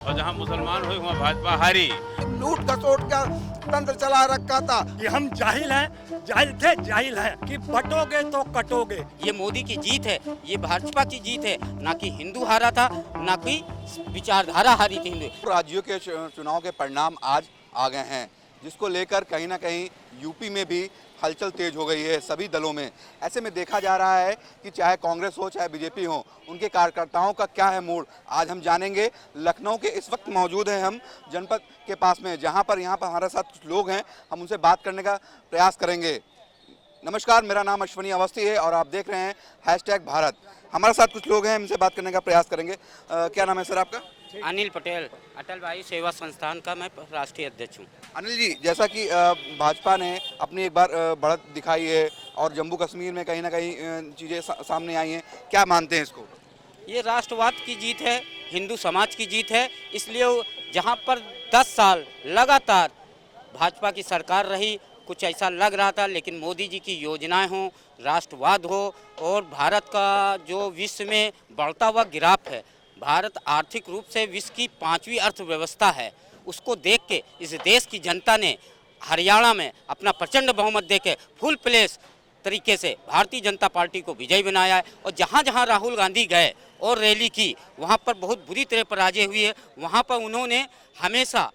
और जहाँ मुसलमान हुए वहाँ भाजपा हारी। लूट खसोट का तंत्र चला रखा था। कि हम जाहिल हैं, जाहिल थे, जाहिल हैं कि बटोगे तो कटोगे। ये मोदी की जीत है, ये भाजपा की जीत है, ना कि हिंदू हारा था, ना कि विचारधारा हारी थी हिंदू। राज्यों के चुनाव के परिणाम आज आ गए हैं, जिसको लेकर कहीं ना कहीं यूपी में भी हलचल तेज हो गई है सभी दलों में। ऐसे में देखा जा रहा है कि चाहे कांग्रेस हो चाहे बीजेपी हो, उनके कार्यकर्ताओं का क्या है मूड, आज हम जानेंगे। लखनऊ के इस वक्त मौजूद हैं हम जनपद के पास में, जहां पर यहाँ पर हमारे साथ कुछ लोग हैं, हम उनसे बात करने का प्रयास करेंगे। नमस्कार, मेरा नाम अश्वनी अवस्थी है और आप देख रहे हैं #भारत। हमारे साथ कुछ लोग हैं, इनसे बात करने का प्रयास करेंगे। क्या नाम है सर आपका? अनिल पटेल, अटल भाई सेवा संस्थान का मैं राष्ट्रीय अध्यक्ष हूँ। अनिल जी, जैसा कि भाजपा ने अपनी एक बार बढ़त दिखाई है और जम्मू कश्मीर में कहीं ना कहीं चीज़ें सामने आई हैं, क्या मानते हैं इसको? ये राष्ट्रवाद की जीत है, हिंदू समाज की जीत है। इसलिए जहाँ पर 10 साल लगातार भाजपा की सरकार रही, कुछ ऐसा लग रहा था, लेकिन मोदी जी की योजनाएं हों, राष्ट्रवाद हो और भारत का जो विश्व में बढ़ता हुआ गिराफ है, भारत आर्थिक रूप से विश्व की 5वीं अर्थव्यवस्था है, उसको देख के इस देश की जनता ने हरियाणा में अपना प्रचंड बहुमत दे के फुल प्लेस तरीके से भारतीय जनता पार्टी को विजयी बनाया है। और जहाँ जहाँ राहुल गांधी गए और रैली की, वहाँ पर बहुत बुरी तरह पराजय हुई है। वहाँ पर उन्होंने हमेशा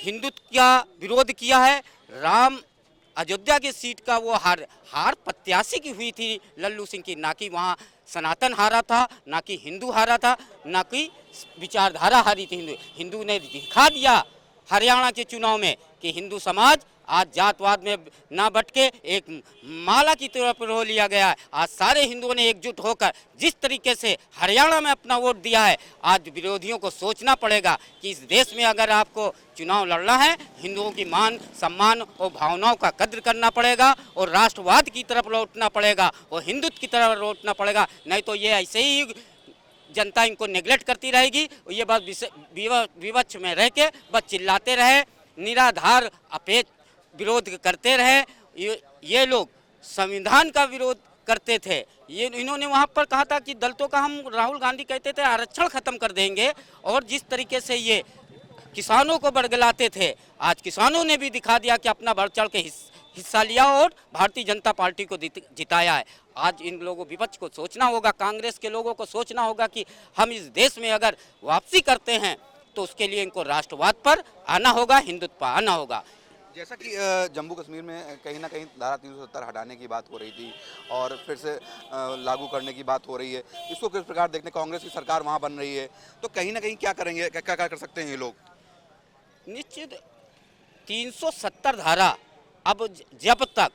हिंदुत्व का विरोध किया है। राम अयोध्या की सीट का वो हार प्रत्याशी की हुई थी लल्लू सिंह की, ना कि वहाँ सनातन हारा था, ना कि हिंदू हारा था, ना कि विचारधारा हारी थी। हिंदू ने दिखा दिया हरियाणा के चुनाव में कि हिंदू समाज आज जातवाद में ना बटके एक माला की तरफ रो लिया गया है। आज सारे हिंदुओं ने एकजुट होकर जिस तरीके से हरियाणा में अपना वोट दिया है, आज विरोधियों को सोचना पड़ेगा कि इस देश में अगर आपको चुनाव लड़ना है, हिंदुओं की मान सम्मान और भावनाओं का कद्र करना पड़ेगा और राष्ट्रवाद की तरफ लौटना पड़ेगा और हिंदुत्व की तरफ लौटना पड़ेगा। नहीं तो ये ऐसे ही जनता इनको नेगलेक्ट करती रहेगी और ये बस विवक्ष में रह के बस चिल्लाते रहे, निराधार अपेच विरोध करते रहे। ये लोग संविधान का विरोध करते थे। ये इन्होंने वहाँ पर कहा था कि दलितों का, हम राहुल गांधी कहते थे आरक्षण खत्म कर देंगे, और जिस तरीके से ये किसानों को बरगलाते थे, आज किसानों ने भी दिखा दिया कि अपना बढ़ चढ़ के हिस्सा लिया और भारतीय जनता पार्टी को जिताया है। आज इन लोगों विपक्ष को सोचना होगा, कांग्रेस के लोगों को सोचना होगा कि हम इस देश में अगर वापसी करते हैं तो उसके लिए इनको राष्ट्रवाद पर आना होगा, हिंदुत्व पर आना होगा। जैसा कि जम्मू कश्मीर में कहीं ना कहीं धारा 370 हटाने की बात हो रही थी और फिर से लागू करने की बात हो रही है, इसको किस प्रकार देखते? कांग्रेस की सरकार वहाँ बन रही है, तो कहीं ना कहीं क्या करेंगे, क्या क्या कर सकते हैं ये लोग? निश्चित 370 धारा, अब जब तक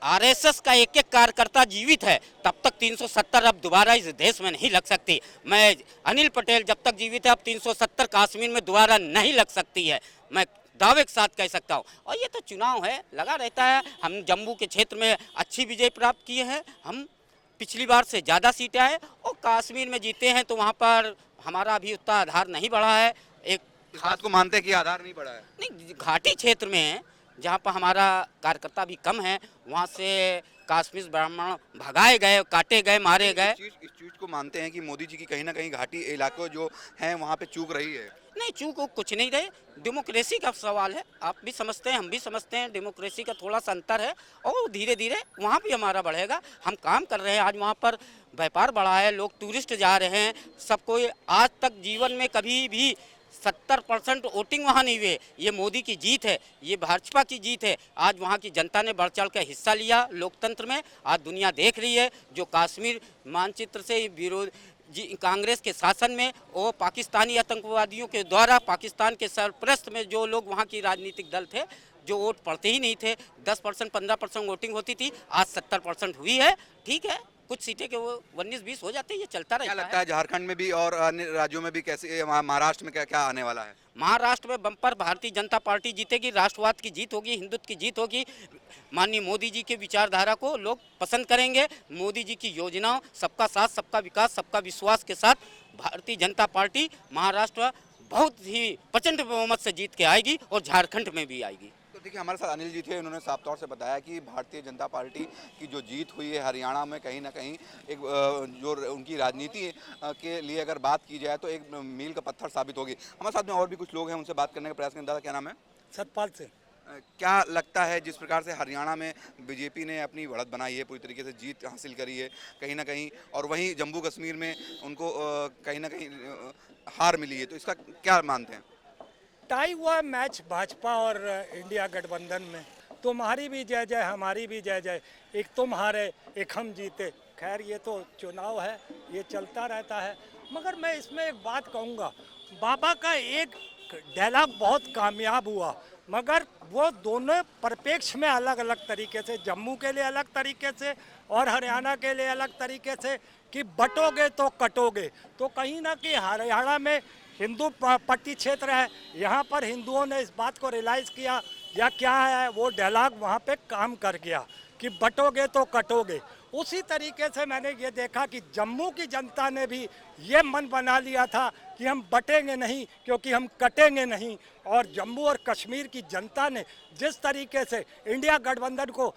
आरएसएस का एक एक कार्यकर्ता जीवित है तब तक 370 अब दोबारा इस देश में नहीं लग सकती। मैं अनिल पटेल जब तक जीवित है, अब 370 कश्मीर में दोबारा नहीं लग सकती है, मैं दावे के साथ कह सकता हूँ। और ये तो चुनाव है, लगा रहता है। हम जम्मू के क्षेत्र में अच्छी विजय प्राप्त किए हैं, हम पिछली बार से ज़्यादा सीटें आए, और कश्मीर में जीते हैं तो वहाँ पर हमारा अभी उतना आधार नहीं बढ़ा है। एक इस बात को मानते हैं कि आधार नहीं बढ़ा है? नहीं, घाटी क्षेत्र में है जहाँ पर हमारा कार्यकर्ता भी कम है, वहाँ से कश्मीर ब्राह्मण भगाए गए, काटे गए, मारे गए। इस चीज़ को मानते हैं कि मोदी जी की कहीं ना कहीं घाटी इलाकों जो हैं वहाँ पे चूक रही है? नहीं, चूक कुछ नहीं रहे, डेमोक्रेसी का सवाल है। आप भी समझते हैं, हम भी समझते हैं, डेमोक्रेसी का थोड़ा सा अंतर है और धीरे धीरे वहाँ भी हमारा बढ़ेगा। हम काम कर रहे हैं, आज वहाँ पर व्यापार बढ़ा है, लोग टूरिस्ट जा रहे हैं, सब कोई। आज तक जीवन में कभी भी 70% वोटिंग वहाँ नहीं हुए। ये मोदी की जीत है, ये भाजपा की जीत है। आज वहाँ की जनता ने बढ़ चढ़ कर हिस्सा लिया लोकतंत्र में। आज दुनिया देख रही है जो कश्मीर मानचित्र से विरोध कांग्रेस के शासन में और पाकिस्तानी आतंकवादियों के द्वारा पाकिस्तान के सरपरस्त में जो लोग वहाँ की राजनीतिक दल थे, जो वोट पड़ते ही नहीं थे, 10% 15% वोटिंग होती थी, आज 70% हुई है। ठीक है, कुछ सीटें के वो 19-20 हो जाते हैं, ये चलता रहता है। क्या लगता है झारखंड में भी और अन्य राज्यों में भी कैसे, महाराष्ट्र में क्या क्या आने वाला है? महाराष्ट्र में बम्पर भारतीय जनता पार्टी जीतेगी, राष्ट्रवाद की जीत होगी, हिंदुत्व की जीत होगी। माननीय मोदी जी के विचारधारा को लोग पसंद करेंगे। मोदी जी की योजनाओं, सबका साथ, सबका विकास, सबका विश्वास के साथ भारतीय जनता पार्टी महाराष्ट्र बहुत ही प्रचंड बहुमत से जीत के आएगी और झारखंड में भी आएगी। तो तो देखिए हमारे साथ अनिल जी थे, उन्होंने साफ तौर से बताया कि भारतीय जनता पार्टी की जो जीत हुई है हरियाणा में कहीं ना कहीं एक जो उनकी राजनीति के लिए अगर बात की जाए तो एक मील का पत्थर साबित होगी। हमारे साथ में और भी कुछ लोग हैं, उनसे बात करने का प्रयास करें। दादा क्या नाम है? सतपाल सिंह। क्या लगता है जिस प्रकार से हरियाणा में बीजेपी ने अपनी बढ़त बनाई है, पूरी तरीके से जीत हासिल करी है कहीं ना कहीं, और वहीं जम्मू कश्मीर में उनको कहीं ना कहीं हार मिली है, तो इसका क्या मानते हैं? टाई हुआ मैच भाजपा और इंडिया गठबंधन में। तुम्हारी भी जय जय, हमारी भी जय जय, एक तुम हारे एक हम जीते। खैर ये तो चुनाव है, ये चलता रहता है। मगर मैं इसमें एक बात कहूँगा, बाबा का एक डायलॉग बहुत कामयाब हुआ, मगर वो दोनों परिप्रेक्ष्य में अलग अलग तरीके से, जम्मू के लिए अलग तरीके से और हरियाणा के लिए अलग तरीके से, कि बटोगे तो कटोगे। तो कहीं ना कहीं हरियाणा में हिंदू पट्टी क्षेत्र है, यहाँ पर हिंदुओं ने इस बात को रियलाइज़ किया या क्या है, वो डायलॉग वहाँ पे काम कर गया कि बटोगे तो कटोगे। उसी तरीके से मैंने ये देखा कि जम्मू की जनता ने भी ये मन बना लिया था कि हम बटेंगे नहीं क्योंकि हम कटेंगे नहीं। और जम्मू और कश्मीर की जनता ने जिस तरीके से इंडिया गठबंधन को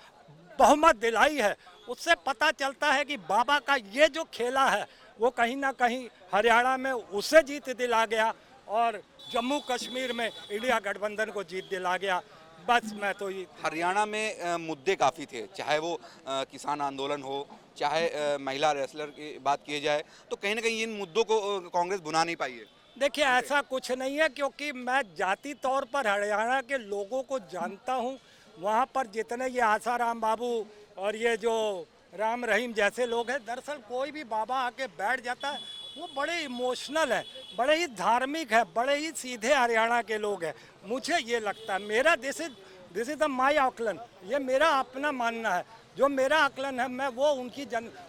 बहुमत दिलाई है, उससे पता चलता है कि बाबा का ये जो खेला है वो कहीं ना कहीं हरियाणा में उसे जीत दिला गया और जम्मू कश्मीर में इंडिया गठबंधन को जीत दिला गया। बस मैं तो ये हरियाणा में मुद्दे काफ़ी थे, चाहे वो किसान आंदोलन हो, चाहे महिला रेसलर की बात की जाए, तो कहीं ना कहीं इन मुद्दों को कांग्रेस भुना नहीं पाई है। देखिए ऐसा कुछ नहीं है, क्योंकि मैं जाति तौर पर हरियाणा के लोगों को जानता हूँ। वहाँ पर जितने ये आसाराम बाबू और ये जो राम रहीम जैसे लोग हैं, दरअसल कोई भी बाबा आके बैठ जाता है, वो बड़े इमोशनल है, बड़े ही धार्मिक है, बड़े ही सीधे हरियाणा के लोग हैं। मुझे ये लगता है, मेरा दिस इज द माई आकलन, ये मेरा अपना मानना है, जो मेरा आकलन है, मैं वो उनकी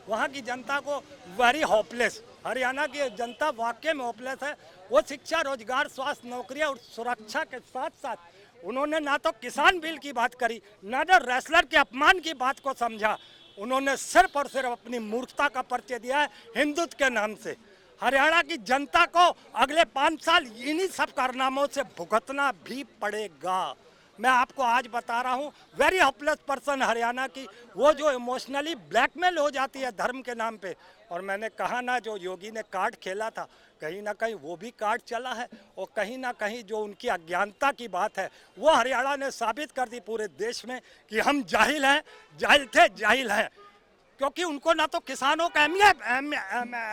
वहाँ की जनता को वेरी होपलेस, हरियाणा की जनता वाकई में होपलेस है। वो शिक्षा, रोजगार, स्वास्थ्य, नौकरियाँ और सुरक्षा के साथ साथ उन्होंने ना तो किसान बिल की बात करी, ना तो रेसलर के अपमान की बात को समझा। उन्होंने सिर्फ और सिर्फ अपनी मूर्खता का परिचय दिया है हिंदुत्व के नाम से। हरियाणा की जनता को अगले 5 साल इन्हीं सब कारनामों से भुगतना भी पड़ेगा। मैं आपको आज बता रहा हूँ, वेरी होपलेस पर्सन हरियाणा की, वो जो इमोशनली ब्लैकमेल हो जाती है धर्म के नाम पे। और मैंने कहा ना, जो योगी ने कार्ड खेला था, कहीं ना कहीं वो भी कार्ड चला है, और कहीं ना कहीं जो उनकी अज्ञानता की बात है, वो हरियाणा ने साबित कर दी पूरे देश में कि हम जाहिल हैं, जाहिल थे, जाहिल हैं। क्योंकि उनको ना तो किसानों का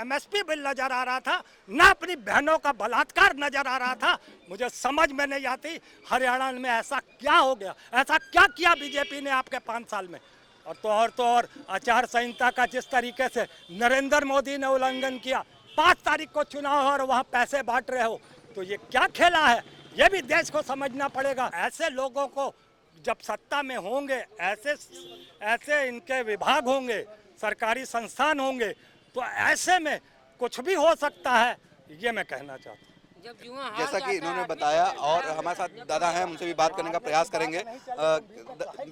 MSP बिल नजर आ रहा था, ना अपनी बहनों का बलात्कार नजर आ रहा था। मुझे समझ में नहीं आती हरियाणा में ऐसा क्या हो गया, ऐसा क्या किया बीजेपी ने आपके 5 साल में। और तो और आचार संहिता का जिस तरीके से नरेंद्र मोदी ने उल्लंघन किया, 5 तारीख को चुनाव और वहाँ पैसे बांट रहे हो, तो ये क्या खेला है, ये भी देश को समझना पड़ेगा। ऐसे लोगों को जब सत्ता में होंगे, ऐसे इनके विभाग होंगे, सरकारी संस्थान होंगे, तो ऐसे में कुछ भी हो सकता है, ये मैं कहना चाहता हूँ। जैसा कि इन्होंने बताया, और हमारे साथ दादा हैं, उनसे भी बात करने का प्रयास करेंगे।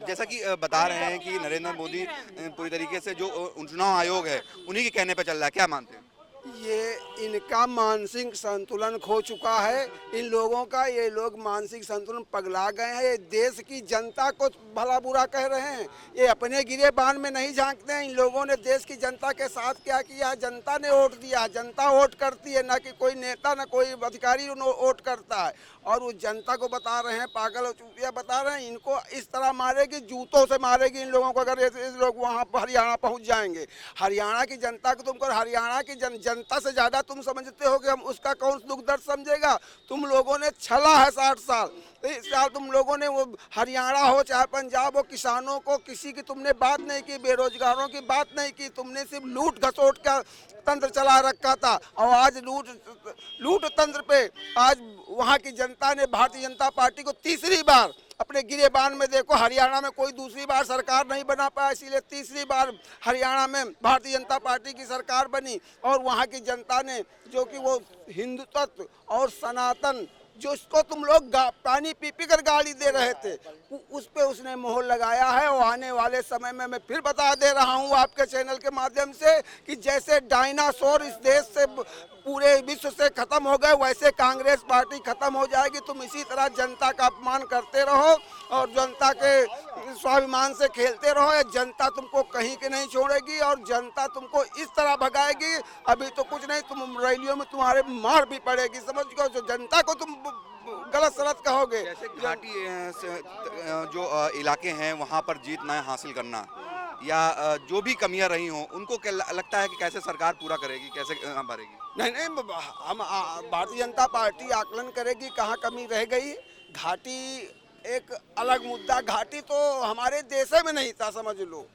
जैसा कि बता रहे हैं कि नरेंद्र मोदी पूरी तरीके से जो चुनाव आयोग है उन्हीं के कहने पर चल रहा है, क्या मानते हैं? ये इनका मानसिक संतुलन खो चुका है, इन लोगों का। ये लोग मानसिक संतुलन पगला गए हैं। ये देश की जनता को भला बुरा कह रहे हैं, ये अपने गिरेबान में नहीं झांकते हैं। इन लोगों ने देश की जनता के साथ क्या किया, जनता ने वोट दिया, जनता वोट करती है, ना कि कोई नेता ना कोई अधिकारी वोट करता है। और वो जनता को बता रहे हैं, पागल और चूतिया बता रहे हैं, इनको इस तरह मारेगी, जूतों से मारेगी इन लोगों को अगर ये लोग वहाँ हरियाणा पहुँच जाएंगे। हरियाणा की जनता को तुमको, हरियाणा की जनता से ज़्यादा तुम समझते हो कि हम उसका कौन दुख दर्द समझेगा। तुम लोगों ने छला है 60 साल, इस साल तुम लोगों ने, वो हरियाणा हो चाहे पंजाब हो, किसानों को किसी की तुमने बात नहीं की, बेरोजगारों की बात नहीं की। तुमने सिर्फ लूट घसोट का तंत्र चला रखा था, और आज लूट तंत्र पे आज वहाँ की जनता ने भारतीय जनता पार्टी को तीसरी बार अपने गिरेबान में, देखो हरियाणा में कोई दूसरी बार सरकार नहीं बना पाया, इसीलिए तीसरी बार हरियाणा में भारतीय जनता पार्टी की सरकार बनी। और वहाँ की जनता ने, जो कि वो हिंदुत्व और सनातन, जो इसको तुम लोग पानी पी पी कर गाली दे रहे थे, उस पे उसने मोहर लगाया है। और आने वाले समय में मैं फिर बता दे रहा हूँ आपके चैनल के माध्यम से कि जैसे डायनासोर इस देश से पूरे विश्व से खत्म हो गए, वैसे कांग्रेस पार्टी खत्म हो जाएगी। तुम इसी तरह जनता का अपमान करते रहो और जनता के स्वाभिमान से खेलते रहो, या जनता तुमको कहीं के नहीं छोड़ेगी और जनता तुमको इस तरह भगाएगी। अभी तो कुछ नहीं, तुम रैलियों में तुम्हारे मार भी पड़ेगी, समझ गए। जो जनता को तुम गलत सलत कहोगे। जैसे घाटी जो इलाके हैं वहाँ पर जीत न हासिल करना या जो भी कमियां रही हों उनको क्या लगता है कि कैसे सरकार पूरा करेगी, कैसे भरेगी? नहीं नहीं, हम भारतीय जनता पार्टी आकलन करेगी कहाँ कमी रह गई। घाटी एक अलग मुद्दा, घाटी तो हमारे देश में नहीं था, समझ लो।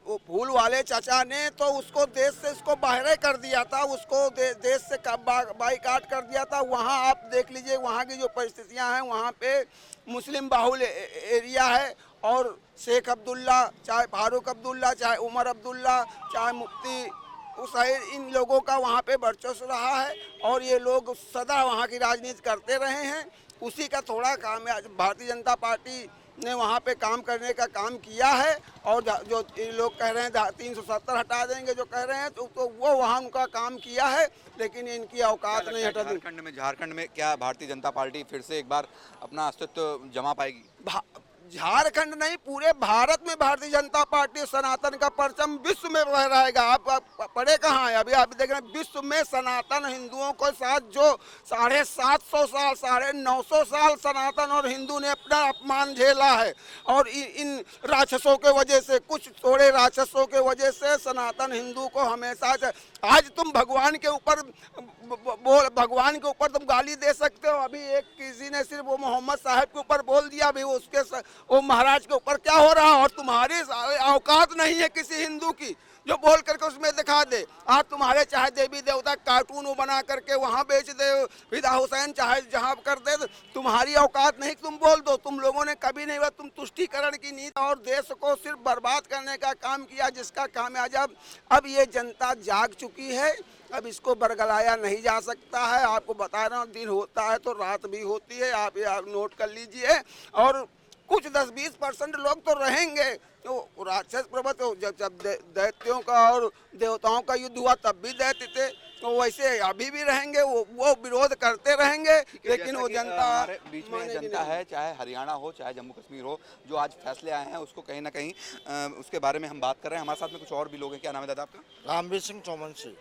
वो फूल वाले चाचा ने तो उसको देश से इसको बाहर कर दिया था, उसको देश से बाइकाट कर दिया था। वहाँ आप देख लीजिए, वहाँ की जो परिस्थितियाँ हैं, वहाँ पे मुस्लिम बाहुल एरिया है और शेख अब्दुल्ला, चाहे फारूक अब्दुल्ला, चाहे उमर अब्दुल्ला, चाहे मुफ्ती उसाहिर, इन लोगों का वहाँ पे वर्चस्व रहा है और ये लोग सदा वहाँ की राजनीति करते रहे हैं। उसी का थोड़ा काम है, भारतीय जनता पार्टी ने वहाँ पे काम करने का काम किया है। और जो लोग कह रहे हैं 370 हटा देंगे, जो कह रहे हैं तो वो वहाँ उनका काम किया है, लेकिन इनकी औकात नहीं हटा दी। झारखंड में क्या भारतीय जनता पार्टी फिर से एक बार अपना अस्तित्व जमा पाएगी? झारखंड नहीं, पूरे भारत में भारतीय जनता पार्टी सनातन का परचम विश्व में लहराएगा। आप पढ़े कहाँ है? अभी आप देख रहे हैं, विश्व में सनातन हिंदुओं को साथ जो 750 साल, 950 साल सनातन और हिंदू ने अपना अपमान झेला है और इन राक्षसों के वजह से, कुछ थोड़े राक्षसों के वजह से सनातन हिंदू को हमेशा से। आज तुम भगवान के ऊपर तुम गाली दे सकते हो। अभी एक किसी ने सिर्फ वो मोहम्मद साहब के ऊपर बोल दिया, अभी वो महाराज के ऊपर क्या हो रहा है, और तुम्हारी औकात नहीं है किसी हिंदू की जो बोल करके उसमें दिखा दे। आज तुम्हारे चाहे देवी देवता कार्टून बना करके वहाँ बेच दे, फिदा हुसैन चाहे जहाँ कर दे, तुम्हारी औकात नहीं, तुम बोल दो। तुम लोगों ने कभी नहीं हुआ, तुम तुष्टीकरण की नीति और देश को सिर्फ बर्बाद करने का काम किया, जिसका कामयाब अब ये जनता जाग चुकी है। अब इसको बरगलाया नहीं जा सकता है। आपको बता रहा हूँ, दिन होता है तो रात भी होती है, आप नोट कर लीजिए। और कुछ 10-20% लोग तो रहेंगे तो राक्षस प्रभुत्व, जब दैत्यों का और देवताओं का युद्ध हुआ तब भी दैत्य थे, तो वैसे अभी भी रहेंगे, वो विरोध करते रहेंगे। लेकिन वो जनता बीच में जनता है, चाहे हरियाणा हो चाहे जम्मू कश्मीर हो, जो आज फैसले आए हैं उसको कहीं ना कहीं उसके बारे में हम बात कर रहे हैं। हमारे साथ में कुछ और भी लोग हैं। क्या नाम है दादा आपका? रामवीर सिंह चौमन से।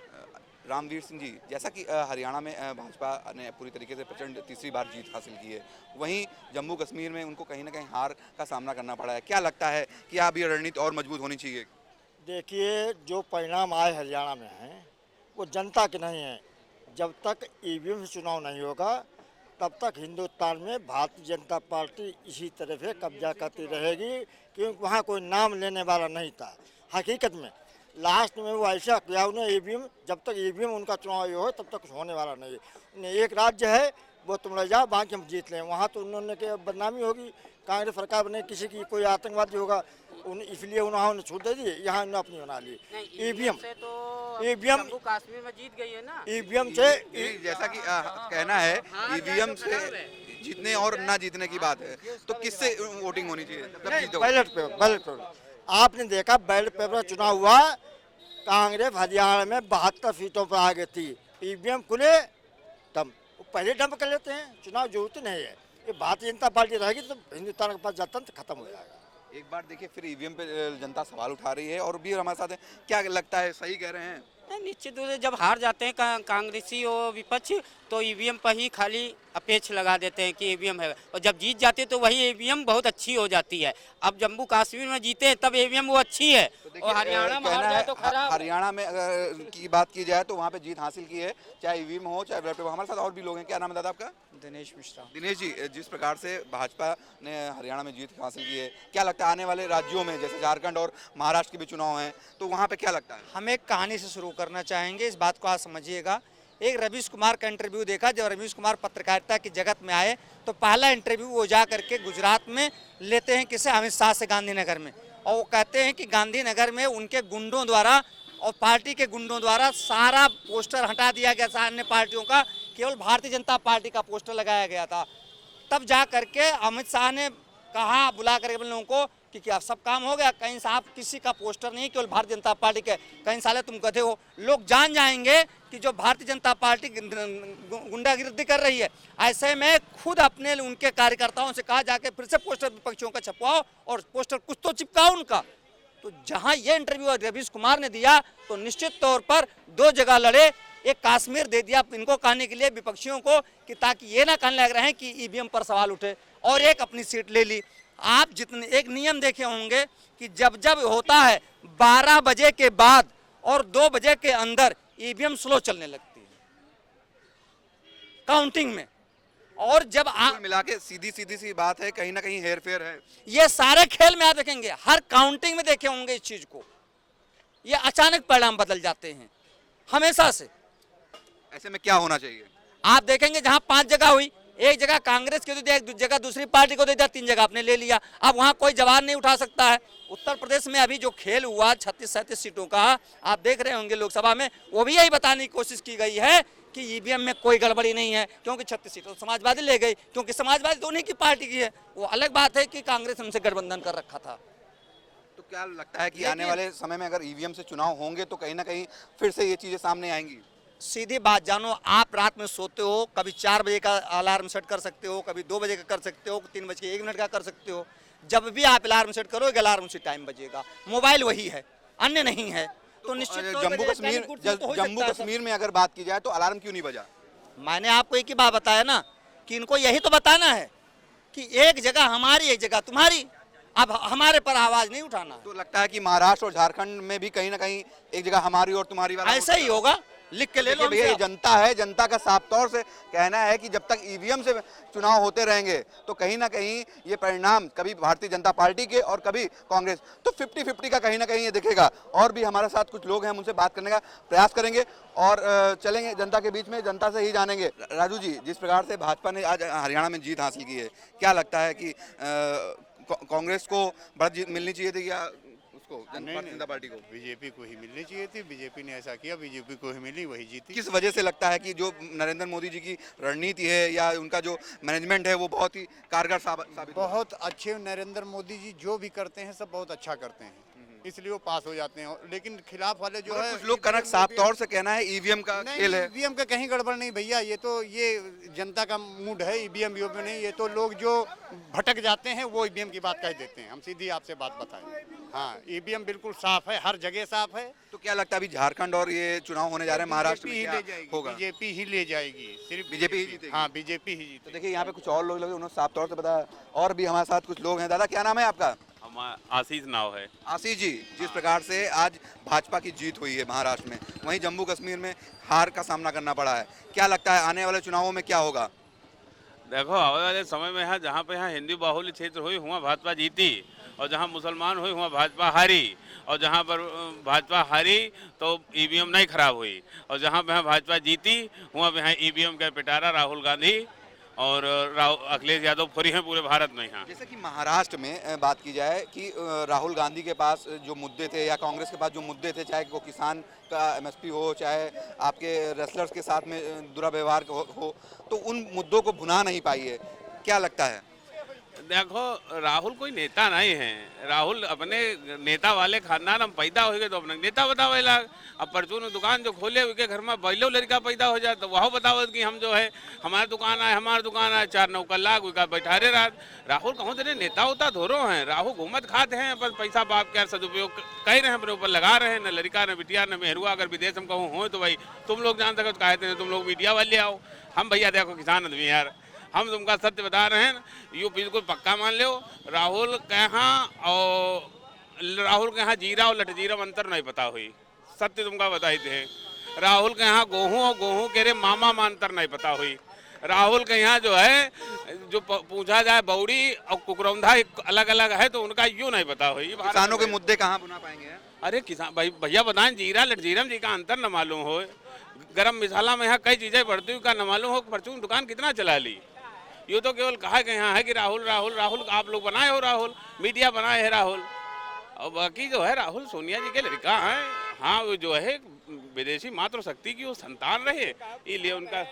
रामवीर सिंह जी, जैसा कि हरियाणा में भाजपा ने पूरी तरीके से प्रचंड तीसरी बार जीत हासिल की है, वहीं जम्मू कश्मीर में उनको कहीं ना कहीं हार का सामना करना पड़ा है। क्या लगता है कि अब ये रणनीति और मजबूत होनी चाहिए? देखिए, जो परिणाम आए हरियाणा में हैं वो जनता के नहीं है। जब तक ईवीएम से चुनाव नहीं होगा तब तक हिंदुस्तान में भारतीय जनता पार्टी इसी तरह से कब्जा करती रहेगी, क्योंकि वहाँ कोई नाम लेने वाला नहीं था। हकीकत में लास्ट में वो ऐसा किया उन्हें, ईवीएम जब तक ईवीएम उनका चुनाव हो तब तक कुछ होने वाला नहीं है। उन्हें एक राज्य है वो तुम ले जाओ, बाकी हम जीत लें, वहाँ तो उन्होंने के बदनामी होगी, कांग्रेस सरकार बने, किसी की कोई आतंकवादी होगा, इसलिए उन्होंने छूट दे दी, यहाँ उन्होंने अपनी बना ली। ईवीएम जम्मू कश्मीर में जीत गई है ना, ईवीएम से। जैसा कि कहना है ईवीएम से जीतने और ना जीतने की बात है, तो किससे वोटिंग होनी चाहिए? Ballot paper. आपने देखा बैलेट पेपर चुनाव हुआ, कांग्रेस हरियाणा में 72 सीटों पर आ गई थी। ईवीएम खुले तब पहले डंप कर लेते हैं, चुनाव जरूरत नहीं है। ये भारतीय जनता पार्टी रहेगी तो हिंदुस्तान का प्रजातंत्र खत्म हो जाएगा। एक बार देखिए, फिर ईवीएम पे जनता सवाल उठा रही है और भी हमारे साथ है। क्या लगता है, सही कह रहे हैं? निश्चित रूप से जब हार जाते हैं कांग्रेसी और विपक्ष तो ईवीएम पर ही खाली अपेक्ष लगा देते हैं कि ईवीएम है, और जब जीत जाते हैं तो वही ईवीएम बहुत अच्छी हो जाती है। अब जम्मू कश्मीर में जीते हैं तब ईवीएम वो अच्छी है, और हरियाणा में हार जाए तो खराब। हरियाणा में अगर की बात की जाए तो वहाँ पे जीत हासिल की है, चाहे ईवीएम हो चाहे बैलेट पेपर। हमारे साथ और भी लोग हैं। क्या नाम है दादा आपका? दिनेश मिश्रा। दिनेश जी, जिस प्रकार से भाजपा ने हरियाणा में जीत हासिल की है, क्या लगता है आने वाले राज्यों में जैसे झारखंड और महाराष्ट्र के भी चुनाव हैं, तो वहाँ पे क्या लगता है? हम एक कहानी से शुरू करना चाहेंगे, इस बात को आप समझिएगा। एक रवीश कुमार का इंटरव्यू देखा, जब रवीश कुमार पत्रकारिता की जगत में आए तो पहला इंटरव्यू वो जा करके गुजरात में लेते हैं, किसे? अमित शाह से गांधीनगर में, और वो कहते हैं कि गांधीनगर में उनके गुंडों द्वारा और पार्टी के गुंडों द्वारा सारा पोस्टर हटा दिया गया था, अन्य पार्टियों का केवल भारतीय जनता पार्टी का पोस्टर लगाया गया था। तब जा करके अमित शाह ने कहा, बुला करके लोगों को कि क्या सब काम हो गया, कहीं साहब किसी का पोस्टर नहीं, केवल भारतीय जनता पार्टी के, कहीं साले तुम गधे हो, लोग जान जाएंगे कि जो भारतीय जनता पार्टी गुंडागिर्दी कर रही है। ऐसे में खुद अपने उनके कार्यकर्ताओं से कहा जाके फिर से पोस्टर विपक्षियों का छपवाओ और पोस्टर कुछ तो चिपकाओ उनका। तो जहां ये इंटरव्यू रवीश कुमार ने दिया तो निश्चित तौर पर 2 जगह लड़े, एक कश्मीर दे दिया इनको कहने के लिए विपक्षियों को कि ताकि ये ना कहने लग रहे हैं कि ईवीएम पर सवाल उठे, और एक अपनी सीट ले ली। आप जितने एक नियम देखे होंगे कि जब जब होता है 12 बजे के बाद और 2 बजे के अंदर ईवीएम स्लो चलने लगती है काउंटिंग में, और जब आप मिला के सीधी सी बात है, कहीं ना कहीं हेर फेर है। ये सारे खेल में आप देखेंगे, हर काउंटिंग में देखे होंगे इस चीज को, ये अचानक परिणाम बदल जाते हैं हमेशा से। ऐसे में क्या होना चाहिए? आप देखेंगे जहां 5 जगह हुई, एक जगह कांग्रेस को दे दिया, एक जगह दूसरी पार्टी को दे दिया, 3 जगह आपने ले लिया, अब वहां कोई जवाब नहीं उठा सकता है। उत्तर प्रदेश में अभी जो खेल हुआ 36-37 सीटों का, आप देख रहे होंगे लोकसभा में, वो भी यही बताने की कोशिश की गई है कि ईवीएम में कोई गड़बड़ी नहीं है, क्योंकि 36 सीटों समाजवादी ले गई, क्योंकि समाजवादी तो उन्हीं की पार्टी की है। वो अलग बात है कि कांग्रेस उनसे गठबंधन कर रखा था। तो क्या लगता है कि आने वाले समय में अगर ईवीएम से चुनाव होंगे तो कहीं ना कहीं फिर से ये चीजें सामने आएंगी? सीधी बात जानो, आप रात में सोते हो, कभी 4 बजे का अलार्म सेट कर सकते हो, कभी 2 बजे का कर सकते हो, 3:01 का कर सकते हो। जब भी आप अलार्म सेट करोगे अलार्म उसी टाइम बजेगा। मोबाइल वही है, अन्य नहीं है। तो निश्चित जम्मू कश्मीर में अगर बात की जाए तो अलार्म क्यों नहीं बजा? मैंने आपको एक ही बात बताया ना कि इनको यही तो बताना है कि एक जगह हमारी एक जगह तुम्हारी, अब हमारे पर आवाज नहीं उठाना। तो लगता है कि महाराष्ट्र और झारखंड में भी कहीं ना कहीं एक जगह हमारी और तुम्हारी वाला ऐसा ही होगा, लिख के ले लो। भैया ये जनता है, जनता का साफ तौर से कहना है कि जब तक ईवीएम से चुनाव होते रहेंगे तो कहीं ना कहीं ये परिणाम कभी भारतीय जनता पार्टी के और कभी कांग्रेस, तो 50-50 का कहीं ना कहीं ये दिखेगा। और भी हमारे साथ कुछ लोग हैं, उनसे बात करने का प्रयास करेंगे और चलेंगे जनता के बीच में, जनता से ही जानेंगे। राजू जी, जिस प्रकार से भाजपा ने आज हरियाणा में जीत हासिल की है, क्या लगता है कि कांग्रेस को बढ़त जीत मिलनी चाहिए थी या भारतीय जनता पार्टी को? बीजेपी को ही मिलनी चाहिए थी, बीजेपी ने ऐसा किया, बीजेपी को ही मिली, वही जीती। किस वजह से लगता है कि जो नरेंद्र मोदी जी की रणनीति है या उनका जो मैनेजमेंट है वो बहुत ही कारगर साबित? बहुत अच्छे नरेंद्र मोदी जी जो भी करते हैं सब बहुत अच्छा करते हैं, इसलिए वो पास हो जाते हैं। लेकिन खिलाफ वाले जो है, कुछ लोग कनक साफ तौर से कहना है ईवीएम का खेल है। ईवीएम का कहीं गड़बड़ नहीं भैया, ये तो ये जनता का मूड है, ईवीएम नहीं, ये तो लोग जो भटक जाते हैं वो ईवीएम की बात कह देते हैं। हम सीधी आपसे बात बताएं, हाँ ईवीएम बिल्कुल साफ है, हर जगह साफ है। तो क्या लगता है अभी झारखंड और ये चुनाव होने जा रहे हैं, महाराष्ट्र में क्या होगा? बीजेपी ही ले जाएगी, सिर्फ बीजेपी ही जीतेगी? हाँ बीजेपी ही जीतेगी। तो देखिए यहाँ पे कुछ और लोग लगे, उन्होंने साफ तौर से बताया। और भी हमारे साथ कुछ लोग हैं। दादा क्या नाम है आपका? आशीष नाव है। आशीष जी, जिस प्रकार से आज भाजपा की जीत हुई है महाराष्ट्र में, वहीं जम्मू कश्मीर में हार का सामना करना पड़ा है, क्या लगता है आने वाले चुनावों में क्या होगा? देखो आने वाले समय में है जहाँ पे यहाँ हिंदू बाहुल्य क्षेत्र हुई वहाँ भाजपा जीती, और जहाँ मुसलमान हुई वहाँ भाजपा हारी, और जहाँ पर भाजपा हारी तो ईवीएम नहीं खराब हुई, और जहाँ पे यहाँ भाजपा जीती वहाँ पे यहाँ ईवीएम का पिटारा राहुल गांधी और अखिलेश यादव फ्री हैं पूरे भारत में। यहाँ जैसे कि महाराष्ट्र में बात की जाए कि राहुल गांधी के पास जो मुद्दे थे या कांग्रेस के पास जो मुद्दे थे, चाहे वो किसान का एमएसपी हो, चाहे आपके रेसलर्स के साथ में दुर्व्यवहार हो, तो उन मुद्दों को भुना नहीं पाई है, क्या लगता है? देखो राहुल कोई नेता नहीं है, राहुल अपने नेता वाले खानदान हम पैदा हो गए तो अपने नेता बतावे लाग। अब परचून दुकान जो खोले उनके घर में बैलो लड़का पैदा हो जाए तो वह बतावत कि हम जो है हमारी दुकान है 4 नौकर लाख उनका बैठारे रात। राहुल कहूँ तेरे नेता होता धोरो हैं, राहुल घूमत खाते हैं, बस पैसा बाप क्या सदुपयोग कह रहे हैं, अपने ऊपर लगा रहे हैं, न लड़का न बिटिया न मेहरुआ। अगर विदेश में कहूँ हो तो भाई तुम लोग जान सको कहते हैं, तुम लोग मीडिया वाले आओ। हम भैया देखो किसान आदमी यार, हम तुमका सत्य बता रहे हैं, यू बिल्कुल पक्का मान लो। राहुल के यहाँ जीरा और लटजीरा में अंतर नहीं पता हुई, सत्य तुमका बताई थे। राहुल के यहाँ गेहूँ और गेहूँ के रे मामा में अंतर नहीं पता हुई। राहुल के यहाँ जो है जो पूछा जाए बौड़ी और कुकरौंधा अलग अलग है तो उनका यूँ नहीं पता हुई। किसानों के मुद्दे कहाँ बुना पाएंगे? अरे किसान भाई भैया बताएं, जीरा लटजीरा जी का अंतर न मालूम हो, गरम मसाला में यहाँ कई चीज़ें बढ़ती हुई का न मालूम हो, परचून दुकान कितना चला ली। ये तो केवल कहा कि यहाँ है कि राहुल राहुल राहुल आप लोग बनाए हो, राहुल मीडिया बनाए है राहुल, और बाकी जो है राहुल सोनिया जी के लड़का है। हाँ वो जो है विदेशी मातृ शक्ति की वो संतान रहे, इसलिए उनका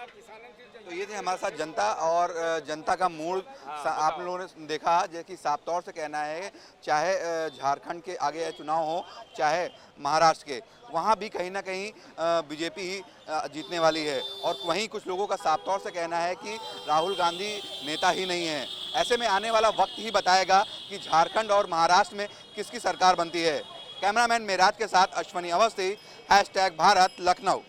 तो ये थे हमारे साथ जनता और जनता का मूड आप लोगों ने देखा, जो कि साफ तौर से कहना है चाहे झारखंड के आगे चुनाव हो चाहे महाराष्ट्र के, वहाँ भी कहीं ना कहीं बीजेपी ही जीतने वाली है। और वहीं कुछ लोगों का साफ तौर से कहना है कि राहुल गांधी नेता ही नहीं है। ऐसे में आने वाला वक्त ही बताएगा कि झारखंड और महाराष्ट्र में किसकी सरकार बनती है। कैमरामैन मेराज के साथ अश्वनी अवस्थी, #भारत लखनऊ।